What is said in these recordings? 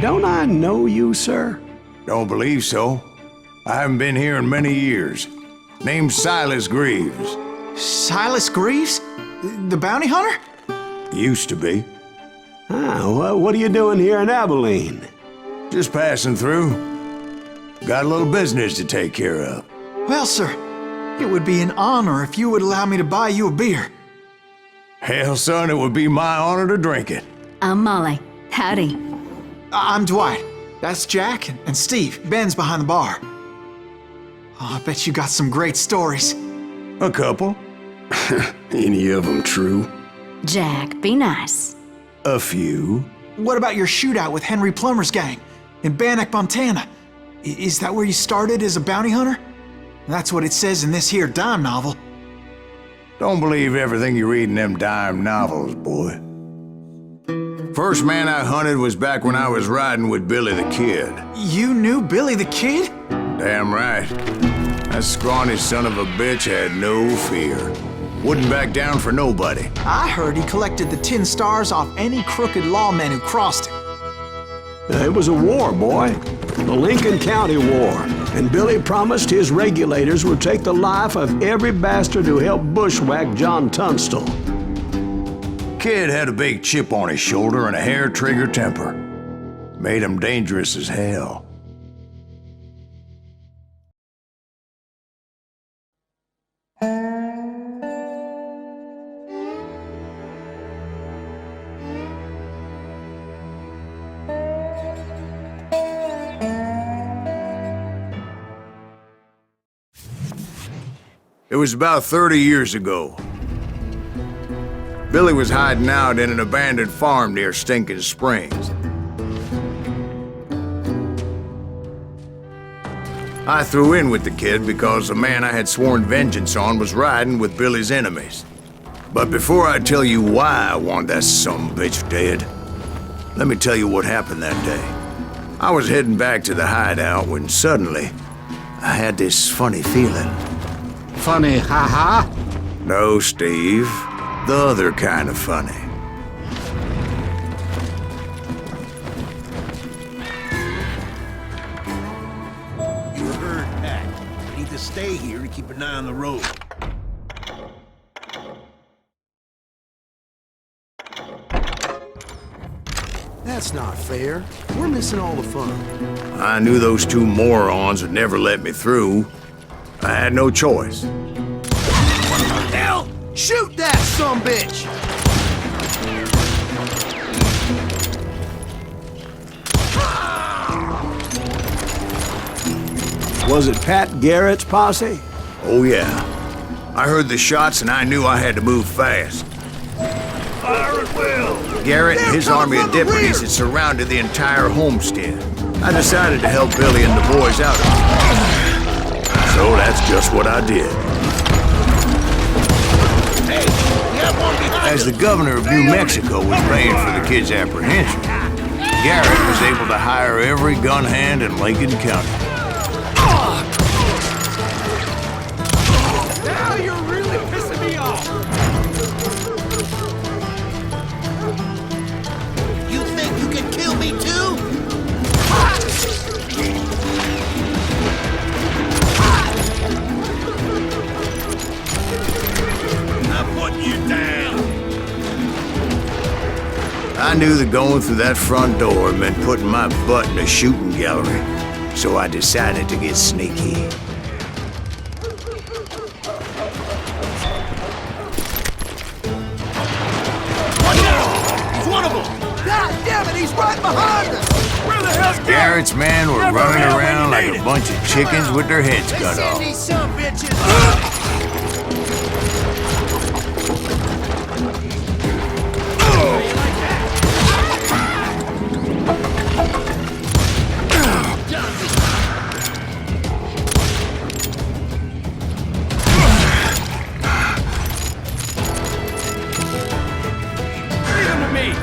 Don't I know you, sir? Don't believe so. I haven't been here in many years. Name's Silas Greaves. Silas Greaves? The bounty hunter? Used to be. Well, what are you doing here in Abilene? Just passing through. Got a little business to take care of. Well, sir, it would be an honor if you would allow me to buy you a beer. Hell, son, it would be my honor to drink it. I'm Molly. Howdy. I'm Dwight. That's Jack and Steve. Ben's behind the bar. Oh, I bet you got some great stories. A couple. Any of them true? Jack, be nice. A few. What about your shootout with Henry Plummer's gang in Bannock, Montana? Is that where you started as a bounty hunter? That's what it says in this here dime novel. Don't believe everything you read in them dime novels, boy. First man I hunted was back when I was riding with Billy the Kid. You knew Billy the Kid? Damn right. That scrawny son of a bitch had no fear. Wouldn't back down for nobody. I heard he collected the 10 stars off any crooked lawmen who crossed him. It was a war, boy. The Lincoln County War. And Billy promised his regulators would take the life of every bastard who helped bushwhack John Tunstall. Kid had a big chip on his shoulder and a hair-trigger temper. Made him dangerous as hell. It was about 30 years ago. Billy was hiding out in an abandoned farm near Stinking Springs. I threw in with the kid because the man I had sworn vengeance on was riding with Billy's enemies. But before I tell you why I want that sumbitch dead, let me tell you what happened that day. I was heading back to the hideout when suddenly I had this funny feeling. Funny, haha? No, Steve. The other kind of funny. You heard that. I need to stay here to keep an eye on the road. That's not fair. We're missing all the fun. I knew those two morons would never let me through. I had no choice. Hell! Shoot that sumbitch! Was it Pat Garrett's posse? Oh yeah. I heard the shots and I knew I had to move fast. Fire at will! Garrett and his army of deputies had surrounded the entire homestead. I decided to help Billy and the boys out. So that's just what I did. As the governor of New Mexico was paying for the kid's apprehension, Garrett was able to hire every gun hand in Lincoln County. Now you're really pissing me off! You think you can kill me too? I'm putting you down. I knew that going through that front door meant putting my butt in a shooting gallery, so I decided to get sneaky. Watch out! He's one of them! God damn it, he's right behind us! Where the hell's Garrett's men were running around like a bunch of chickens with their heads cut off. These some bitches!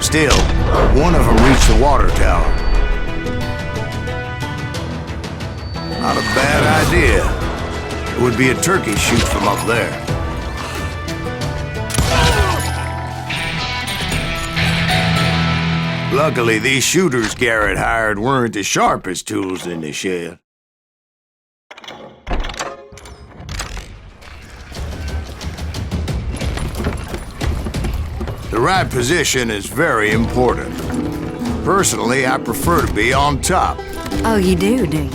Still, one of them reached the water tower. Not a bad idea. It would be a turkey shoot from up there. Luckily, these shooters Garrett hired weren't the sharpest tools in the shed. The right position is very important. Personally, I prefer to be on top. Oh, you do you?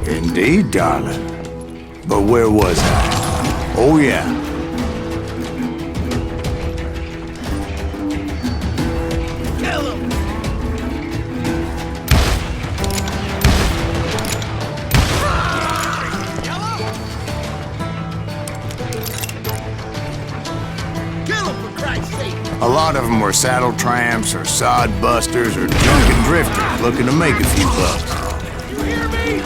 Indeed, darling. But where was I? Oh, yeah. Kill him! Kill him, for Christ's sake! A lot of them were saddle tramps or sod busters or drunken drifters looking to make a few bucks. You hear me?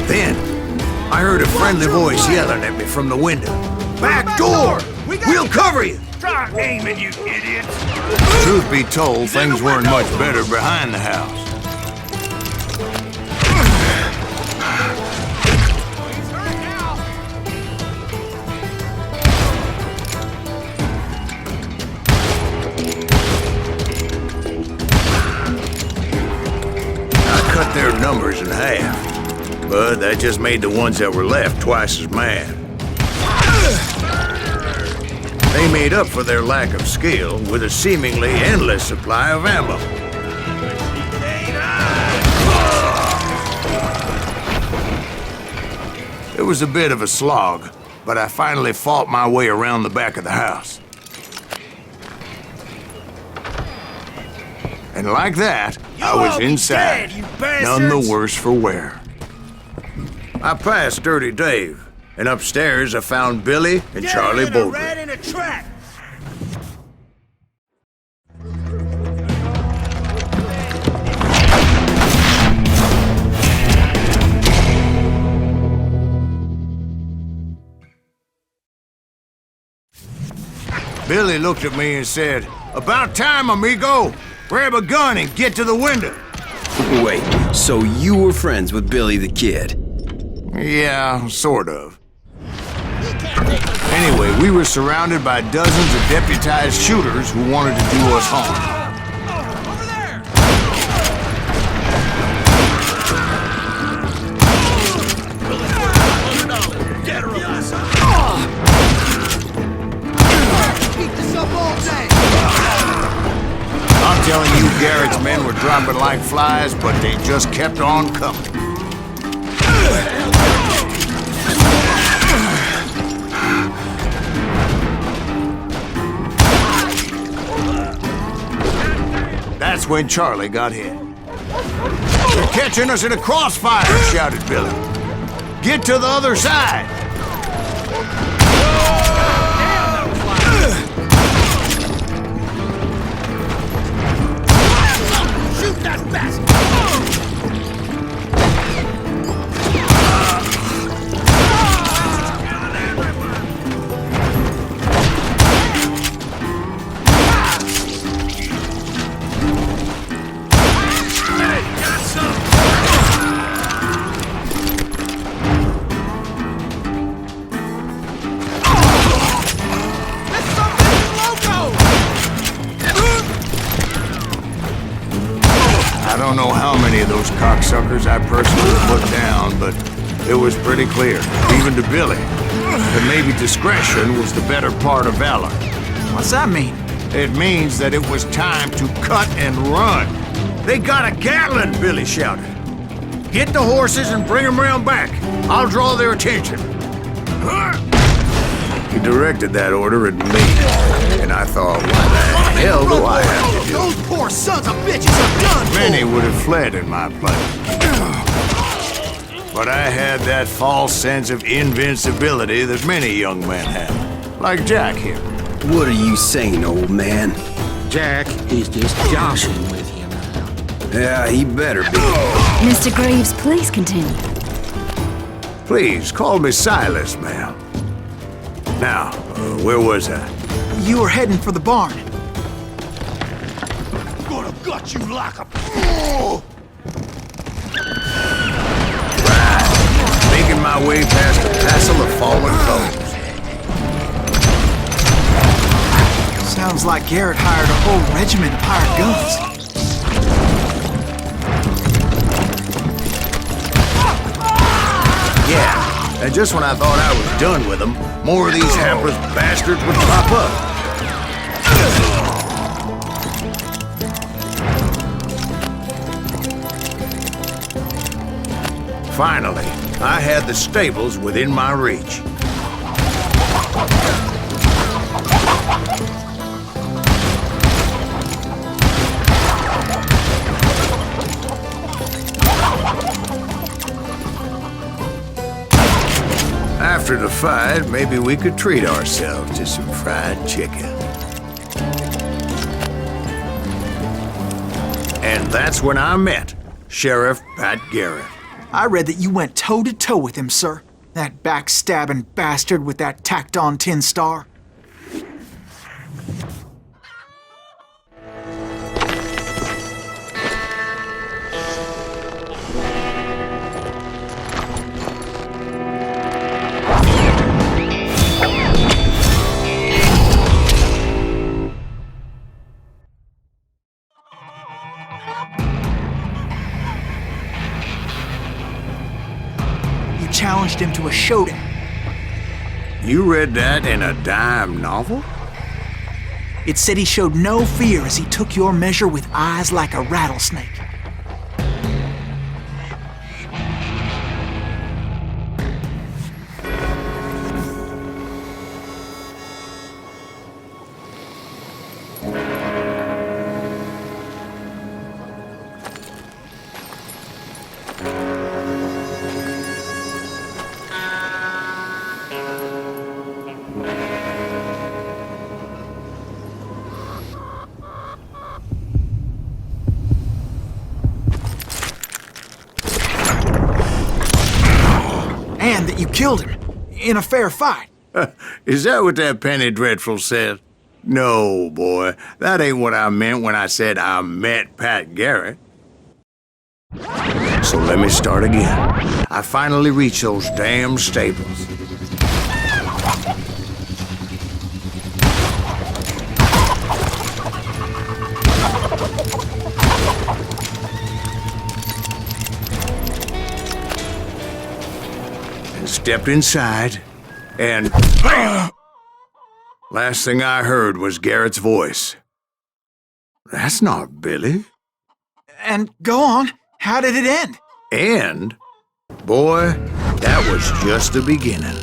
Then, I heard a friendly voice yelling at me from the window. Back door! We'll cover you! Stop aiming, you idiots! Truth be told, things weren't much better behind the house. He's hurt now! I cut their numbers in half, but that just made the ones that were left twice as mad. They made up for their lack of skill with a seemingly endless supply of ammo. It was a bit of a slog, but I finally fought my way around the back of the house. And like that, I was inside, none the worse for wear. I passed Dirty Dave, and upstairs I found Billy and Charlie Bowden. Rat in a trap! Billy looked at me and said, "About time, amigo! Grab a gun and get to the window." Wait, so you were friends with Billy the Kid? Yeah, sort of. Anyway, we were surrounded by dozens of deputized shooters who wanted to do us harm. Over there! Get her up! Keep this up all day! I'm telling you, Garrett's men were dropping like flies, but they just kept on coming. That's when Charlie got hit. "You're catching us in a crossfire," shouted Billy. "Get to the other side!" Shoot that bastard! I don't know how many of those cocksuckers I personally put down, but it was pretty clear, even to Billy, that maybe discretion was the better part of valor. What's that mean? It means that it was time to cut and run. "They got a Gatling!" Billy shouted. "Get the horses and bring them round back. I'll draw their attention." He directed that order at me, and I thought, what the hell do I have to do? Those poor sons of bitches are done! Many would have fled in my place. But I had that false sense of invincibility that many young men have, like Jack here. What are you saying, old man? Jack is just joshing with you now. Yeah, he better be. Mr. Greaves, please continue. Please, call me Silas, ma'am. Now, where was I? You were heading for the barn. Gonna gut you like a... my way past a passel of fallen foes. Sounds like Garrett hired a whole regiment of hired guns. Yeah, and just when I thought I was done with them, more of these hapless bastards would pop up. Finally, I had the stables within my reach. After the fight, maybe we could treat ourselves to some fried chicken. And that's when I met Sheriff Pat Garrett. I read that you went toe-to-toe with him, sir. That backstabbing bastard with that tacked-on tin star. Challenged him to a showdown. You read that in a dime novel? It said he showed no fear as he took your measure with eyes like a rattlesnake. And that you killed him in a fair fight. Is that what that penny dreadful said? No, boy, that ain't what I meant when I said I met Pat Garrett. So let me start again. I finally reached those damn stables. Stepped inside, and last thing I heard was Garrett's voice. That's not Billy. And go on, how did it end? And, boy, that was just the beginning.